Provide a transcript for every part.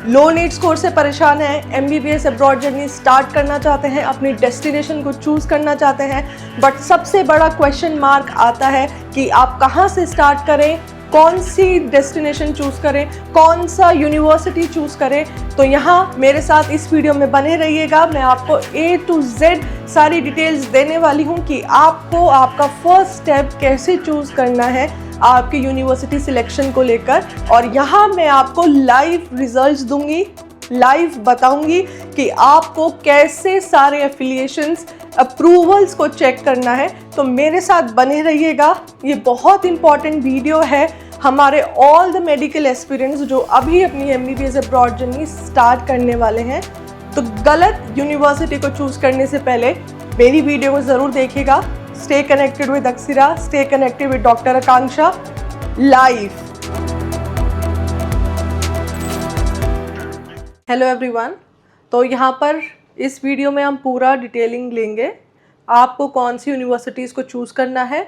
लो need score से परेशान हैं, एमबीबीएस अब्रॉड जर्नी स्टार्ट करना चाहते हैं, अपनी डेस्टिनेशन को चूज़ करना चाहते हैं, बट सबसे बड़ा क्वेश्चन मार्क आता है कि आप कहाँ से स्टार्ट करें, कौन सी डेस्टिनेशन चूज़ करें, कौन सा यूनिवर्सिटी चूज़ करें। तो यहाँ मेरे साथ इस वीडियो में बने रहिएगा। मैं आपको A to Z सारी डिटेल्स देने वाली हूँ कि आपको आपका फर्स्ट स्टेप कैसे चूज़ करना है आपकी यूनिवर्सिटी सिलेक्शन को लेकर। और यहाँ मैं आपको लाइव रिजल्ट्स दूंगी, लाइव बताऊंगी कि आपको कैसे सारे एफिलिएशंस अप्रूवल्स को चेक करना है। तो मेरे साथ बने रहिएगा, ये बहुत इंपॉर्टेंट वीडियो है हमारे ऑल द मेडिकल एस्पिरेंट्स जो अभी अपनी एमबीबीएस अब्रॉड जर्नी स्टार्ट करने वाले हैं। तो गलत यूनिवर्सिटी को चूज़ करने से पहले मेरी वीडियो को ज़रूर देखिएगा। Stay connected with Akshara, stay connected with doctor Akanksha live. Hello everyone, तो यहाँ पर इस वीडियो में हम पूरा डिटेलिंग लेंगे आपको कौन सी यूनिवर्सिटीज़ को चूज़ करना है,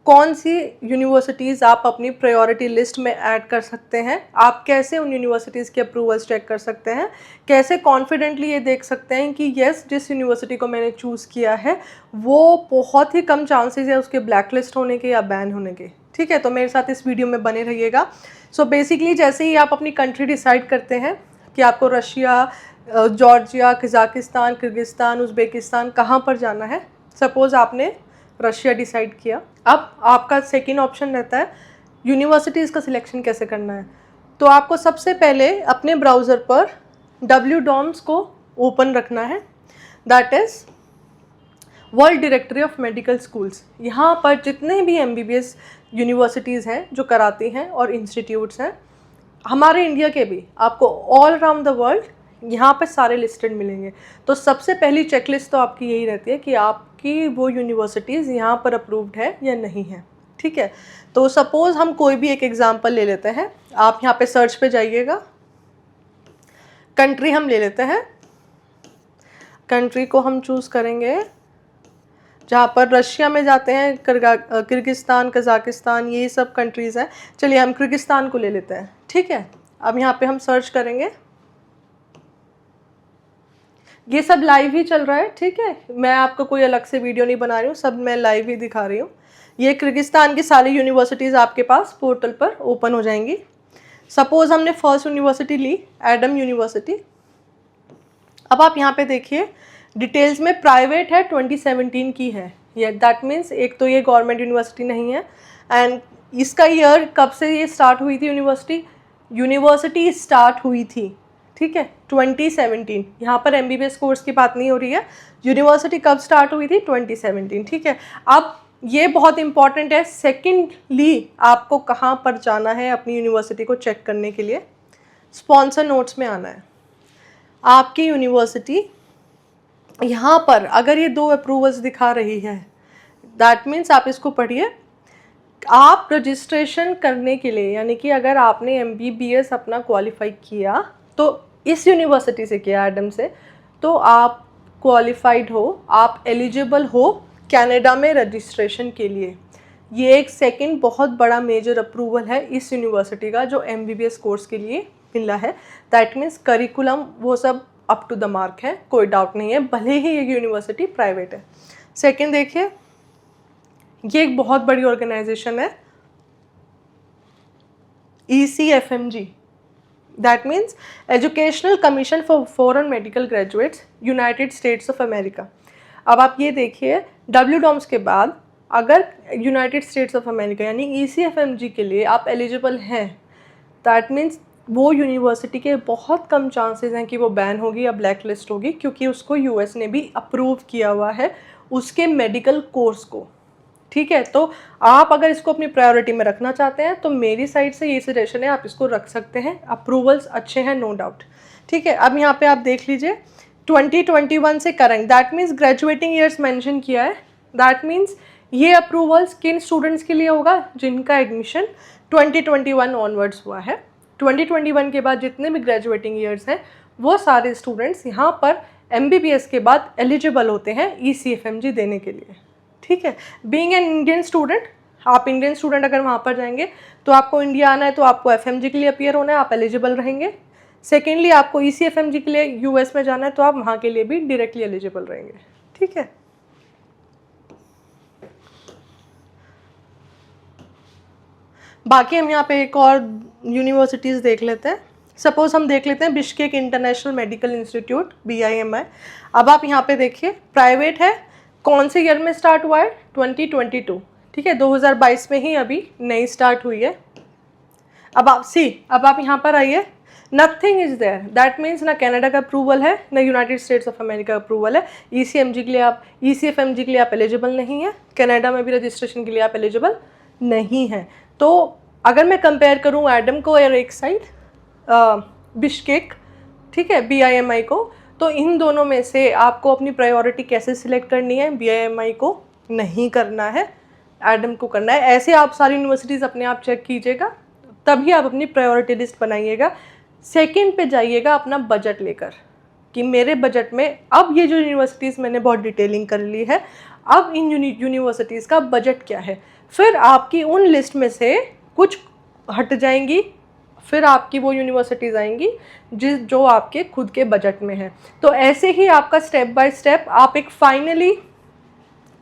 कौन सी यूनिवर्सिटीज़ आप अपनी प्रायोरिटी लिस्ट में ऐड कर सकते हैं, आप कैसे उन यूनिवर्सिटीज़ के अप्रूवल्स चेक कर सकते हैं, कैसे कॉन्फिडेंटली ये देख सकते हैं कि येस जिस यूनिवर्सिटी को मैंने चूज़ किया है वो बहुत ही कम चांसेस है उसके ब्लैक लिस्ट होने के या बैन होने के। ठीक है, तो मेरे साथ इस वीडियो में बने रहिएगा। सो बेसिकली जैसे ही आप अपनी कंट्री डिसाइड करते हैं कि आपको Russia, Georgia, Kazakhstan, Kyrgyzstan, Uzbekistan कहाँ पर जाना है, सपोज़ आपने रशिया डिसाइड किया, अब आपका सेकंड ऑप्शन रहता है यूनिवर्सिटीज़ का सिलेक्शन कैसे करना है। तो आपको सबसे पहले अपने ब्राउज़र पर WDOMS को ओपन रखना है, that is world directory of medical schools. यहाँ पर जितने भी MBBS यूनिवर्सिटीज़ हैं जो कराती हैं और इंस्टीट्यूट्स हैं हमारे इंडिया के भी, आपको ऑल अराउंड द वर्ल्ड यहाँ पर सारे लिस्टेड मिलेंगे। तो सबसे पहली चेकलिस्ट तो आपकी यही रहती है कि आपकी वो यूनिवर्सिटीज़ यहाँ पर अप्रूव्ड है या नहीं है। ठीक है, तो सपोज़ हम कोई भी एक एग्जांपल ले लेते हैं। आप यहाँ पे सर्च पे जाइएगा, कंट्री हम ले लेते हैं, कंट्री को हम चूज़ करेंगे जहाँ पर रशिया में जाते हैं, किर्गिस्तान, कज़ाकिस्तान, ये सब कंट्रीज़ हैं। चलिए हम किर्गिस्तान को ले लेते हैं। ठीक है, अब यहाँ पे हम सर्च करेंगे, ये सब लाइव ही चल रहा है। ठीक है, मैं आपको कोई अलग से वीडियो नहीं बना रही हूँ, सब मैं लाइव ही दिखा रही हूँ। ये किर्गिस्तान की सारी यूनिवर्सिटीज़ आपके पास पोर्टल पर ओपन हो जाएंगी। सपोज़ हमने फर्स्ट यूनिवर्सिटी ली, एडम यूनिवर्सिटी। अब आप यहाँ पे देखिए डिटेल्स में प्राइवेट है, 2017 की है ये, दैट मीन्स एक तो ये गवर्नमेंट यूनिवर्सिटी नहीं है। एंड इसका ईयर कब से ये स्टार्ट हुई थी यूनिवर्सिटी स्टार्ट हुई थी, ठीक है, 2017। यहाँ पर MBBS कोर्स की बात नहीं हो रही है, यूनिवर्सिटी कब स्टार्ट हुई थी, 2017। ठीक है, अब ये बहुत इंपॉर्टेंट है। सेकेंडली आपको कहाँ पर जाना है अपनी यूनिवर्सिटी को चेक करने के लिए, स्पॉन्सर नोट्स में आना है। आपकी यूनिवर्सिटी यहाँ पर अगर ये 2 अप्रूवल्स दिखा रही है, दैट मीन्स आप इसको पढ़िए। आप रजिस्ट्रेशन करने के लिए, यानी कि अगर आपने MBBS अपना क्वालिफाई किया तो इस यूनिवर्सिटी से किया, एडम से, तो आप क्वालिफाइड हो, आप एलिजिबल हो कनाडा में रजिस्ट्रेशन के लिए। ये एक सेकंड बहुत बड़ा मेजर अप्रूवल है इस यूनिवर्सिटी का जो MBBS कोर्स के लिए मिला है। दैट मीन्स करिकुलम वो सब अप टू द मार्क है, कोई डाउट नहीं है, भले ही ये यूनिवर्सिटी प्राइवेट है। सेकंड देखिए, ये एक बहुत बड़ी ऑर्गेनाइजेशन है, ECFMG, that means educational commission for foreign medical graduates, United States of America. अब आप ये देखिए, WDOMS के बाद अगर यूनाइटेड स्टेट्स ऑफ अमेरिका यानी ECFMG के लिए आप एलिजिबल हैं, दैट मीन्स वो यूनिवर्सिटी के बहुत कम चांसेस हैं कि वो बैन होगी या ब्लैक लिस्ट होगी, क्योंकि उसको US ने भी अप्रूव किया हुआ है उसके मेडिकल कोर्स को। ठीक है, तो आप अगर इसको अपनी प्रायोरिटी में रखना चाहते हैं तो मेरी साइड से ये सजेशन है, आप इसको रख सकते हैं। अप्रूवल्स अच्छे हैं, नो डाउट। ठीक है, अब यहाँ पे आप देख लीजिए 2021 से current, that means graduating years mention किया है। दैट मीन्स ये अप्रूवल्स किन स्टूडेंट्स के लिए होगा, जिनका एडमिशन 2021 ऑनवर्ड्स हुआ है। 2021 के बाद जितने भी ग्रेजुएटिंग ईयर्स हैं वो सारे स्टूडेंट्स यहाँ पर MBBS के बाद एलिजिबल होते हैं ECFMG देने के लिए। ठीक है, बीइंग एन इंडियन स्टूडेंट, आप इंडियन स्टूडेंट अगर वहाँ पर जाएंगे तो आपको इंडिया आना है तो आपको FMG के लिए अपीयर होना है, आप एलिजिबल रहेंगे। सेकेंडली आपको ECFMG के लिए US में जाना है तो आप वहाँ के लिए भी डायरेक्टली एलिजिबल रहेंगे, ठीक है। बाकी हम यहाँ पे एक और यूनिवर्सिटीज़ देख लेते हैं। सपोज हम देख लेते हैं Bishkek international medical institute BIMI। अब आप यहाँ पे देखिए, प्राइवेट है, कौन से ईयर में स्टार्ट हुआ है? 2022, ठीक है, 2022 में ही अभी नई स्टार्ट हुई है। अब आप यहाँ पर आइए, nothing is there, that means ना कनाडा का अप्रूवल है ना यूनाइटेड स्टेट्स ऑफ अमेरिका का अप्रूवल है। ECFMG के लिए आप एलिजिबल नहीं है, कनाडा में भी रजिस्ट्रेशन के लिए आप एलिजिबल नहीं है। तो अगर मैं कंपेयर करूँ एडम को और एक साइड बिश्केक, ठीक है, BIMI को, तो इन दोनों में से आपको अपनी प्रायोरिटी कैसे सिलेक्ट करनी है? BIMI को नहीं करना है, एडम को करना है। ऐसे आप सारी यूनिवर्सिटीज़ अपने आप चेक कीजिएगा, तभी आप अपनी प्रायोरिटी लिस्ट बनाइएगा। सेकंड पे जाइएगा अपना बजट लेकर कि मेरे बजट में अब ये जो यूनिवर्सिटीज़ मैंने बहुत डिटेलिंग कर ली है, अब इन यूनिवर्सिटीज़ का बजट क्या है। फिर आपकी उन लिस्ट में से कुछ हट जाएंगी, फिर आपकी वो यूनिवर्सिटीज़ आएंगी जो आपके खुद के बजट में है। तो ऐसे ही आपका स्टेप बाय स्टेप आप एक फाइनली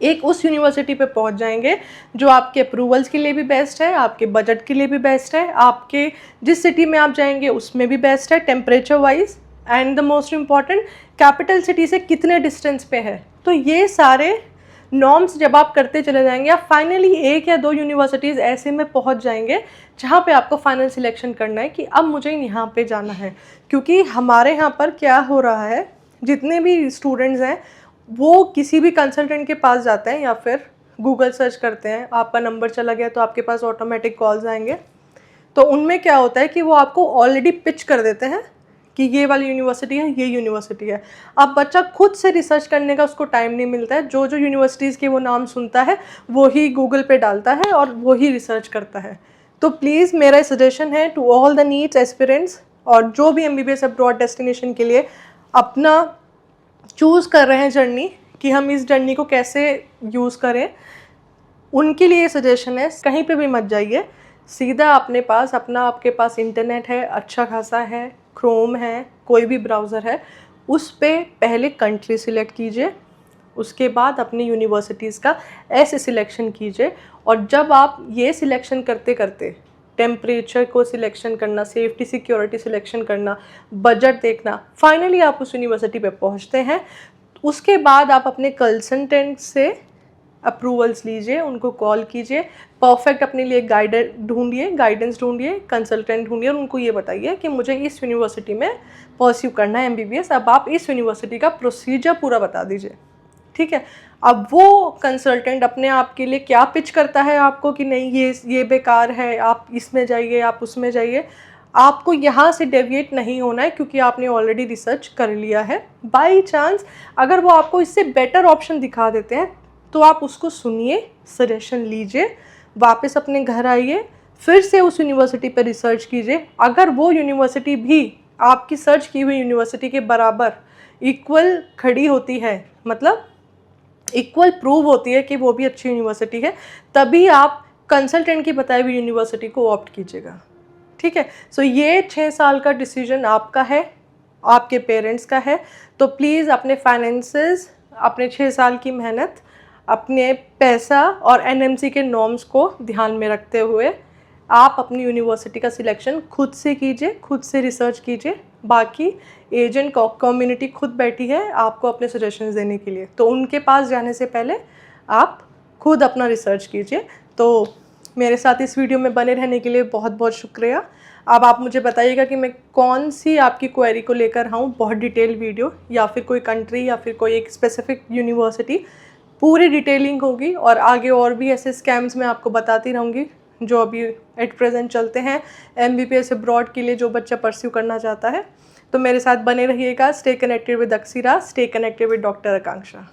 एक उस यूनिवर्सिटी पे पहुंच जाएंगे जो आपके अप्रूवल्स के लिए भी बेस्ट है, आपके बजट के लिए भी बेस्ट है, आपके जिस सिटी में आप जाएंगे उसमें भी बेस्ट है temperature wise, and the most important capital city से कितने डिस्टेंस पे है। तो ये सारे नॉर्म्स जब आप करते चले जाएंगे, आप फाइनली एक या दो यूनिवर्सिटीज़ ऐसे में पहुंच जाएंगे जहां पे आपको फाइनल सिलेक्शन करना है कि अब मुझे यहाँ पे जाना है। क्योंकि हमारे यहाँ पर क्या हो रहा है, जितने भी स्टूडेंट्स हैं वो किसी भी कंसल्टेंट के पास जाते हैं या फिर गूगल सर्च करते हैं, आपका नंबर चला गया तो आपके पास ऑटोमेटिक कॉल्स आएंगे। तो उनमें क्या होता है कि वो आपको ऑलरेडी पिच कर देते हैं कि ये वाली यूनिवर्सिटी है, ये यूनिवर्सिटी है। अब बच्चा खुद से रिसर्च करने का उसको टाइम नहीं मिलता है, जो यूनिवर्सिटीज़ के वो नाम सुनता है वो ही गूगल पे डालता है और वो ही रिसर्च करता है। तो प्लीज़ मेरा सजेशन है to all the NEETs aspirants और जो भी MBBS अब्रॉड डेस्टिनेशन के लिए अपना चूज़ कर रहे हैं जर्नी, कि हम इस जर्नी को कैसे यूज़ करें, उनके लिए सजेशन है कहीं पे भी मत जाइए, सीधा आपके पास इंटरनेट है, अच्छा खासा है, क्रोम है, कोई भी ब्राउज़र है, उस पे पहले कंट्री सिलेक्ट कीजिए, उसके बाद अपनी यूनिवर्सिटीज़ का ऐसे सिलेक्शन कीजिए। और जब आप ये सिलेक्शन करते करते टेम्परेचर को सिलेक्शन करना, सेफ्टी सिक्योरिटी सिलेक्शन करना, बजट देखना, फाइनली आप उस यूनिवर्सिटी पे पहुंचते हैं, उसके बाद आप अपने कंसल्टेंट से अप्रूवल्स लीजिए, उनको कॉल कीजिए, परफेक्ट अपने लिए गाइडेंस ढूंढिए, कंसल्टेंट ढूंढिए और उनको ये बताइए कि मुझे इस यूनिवर्सिटी में परस्यू करना है MBBS। अब आप इस यूनिवर्सिटी का प्रोसीजर पूरा बता दीजिए, ठीक है। अब वो कंसल्टेंट अपने आप के लिए क्या पिच करता है आपको कि नहीं ये बेकार है, आप इसमें जाइए, आप उसमें जाइए, आपको यहाँ से डेविएट नहीं होना है क्योंकि आपने ऑलरेडी रिसर्च कर लिया है। बाई चांस अगर वो आपको इससे बेटर ऑप्शन दिखा देते हैं तो आप उसको सुनिए, सजेशन लीजिए, वापस अपने घर आइए, फिर से उस यूनिवर्सिटी पर रिसर्च कीजिए। अगर वो यूनिवर्सिटी भी आपकी सर्च की हुई यूनिवर्सिटी के बराबर इक्वल खड़ी होती है, मतलब इक्वल प्रूव होती है कि वो भी अच्छी यूनिवर्सिटी है, तभी आप कंसल्टेंट की बताई हुई यूनिवर्सिटी को ऑप्ट कीजिएगा, ठीक है। सो ये 6 साल का डिसीजन आपका है, आपके पेरेंट्स का है। तो प्लीज़ अपने फाइनेंसेस, अपने 6 साल की मेहनत, अपने पैसा और NMC के नॉर्म्स को ध्यान में रखते हुए आप अपनी यूनिवर्सिटी का सिलेक्शन खुद से कीजिए, खुद से रिसर्च कीजिए। बाकी एजेंट कम्युनिटी खुद बैठी है आपको अपने सजेशंस देने के लिए, तो उनके पास जाने से पहले आप खुद अपना रिसर्च कीजिए। तो मेरे साथ इस वीडियो में बने रहने के लिए बहुत बहुत शुक्रिया। अब आप मुझे बताइएगा कि मैं कौन सी आपकी क्वेरी को लेकर आऊँ, बहुत डिटेल वीडियो या फिर कोई कंट्री या फिर कोई एक स्पेसिफिक यूनिवर्सिटी, पूरी डिटेलिंग होगी। और आगे और भी ऐसे स्कैम्स मैं आपको बताती रहूँगी जो अभी एट प्रेजेंट चलते हैं MBBS अब्रॉड के लिए जो बच्चा परस्यू करना चाहता है। तो मेरे साथ बने रहिएगा। स्टे कनेक्टेड विद अक्सिरा, stay connected with doctor Akanksha.